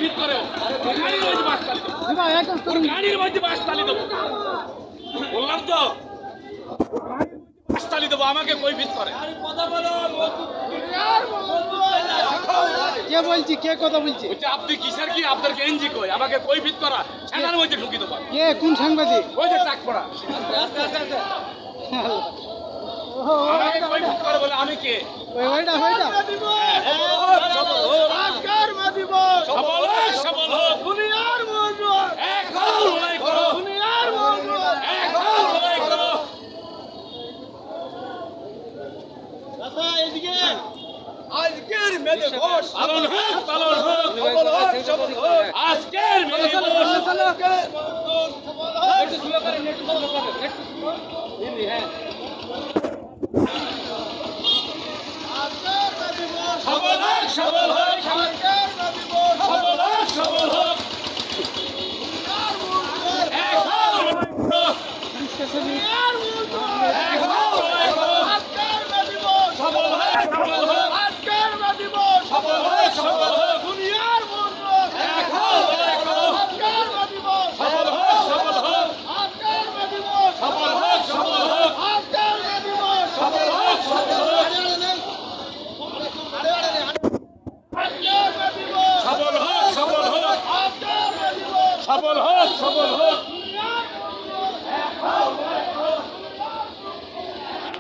ভিত করে গাড়ির মধ্যে বাস চালিয়ে দেবো গাড়ির মধ্যে বাস চালিয়ে দেবো বললাম তো বাস চালিয়ে দেবো আমাকে কই ভিত করে কে বলছি কে কথা বলছি আপনি কিসের কি আপনার গেঞ্জি কই আমাকে কই ভিত করা সেটার মধ্যে ঢুকি দেবো কে কোন সাংবাদিক ওই যে চাক পড়া আমাকে কই ভিত করে বলে আমি কে ওইটা আজকের মাদিব সবল হোক সবল হোক দুনিয়ার মজুর এক হও লড়াই করো দুনিয়ার মজুর এক হও লড়াই করো দাদা এদিকে আজকের মেলে ঘোষ পালন হোক সবল হোক সবল হোক আজকের মেলে ঘোষ সবল হোক সবল হোক সবল হোক সবল হোক এক হও লড়াই করো এক হও লড়াই করো সবল হোক সবল হোক আজকের মাদিব সবল হোক সবল হোক দুনিয়ার মজুর এক হও লড়াই করো আজকের মাদিব সবল হোক সবল হোক আজকের মাদিব সবল হোক সবল হোক আজকের মাদিব সবল হোক সবল হোক আজকের মাদিব সবল হোক সবল হোক আজকের মাদিব সবল হোক সবল হোক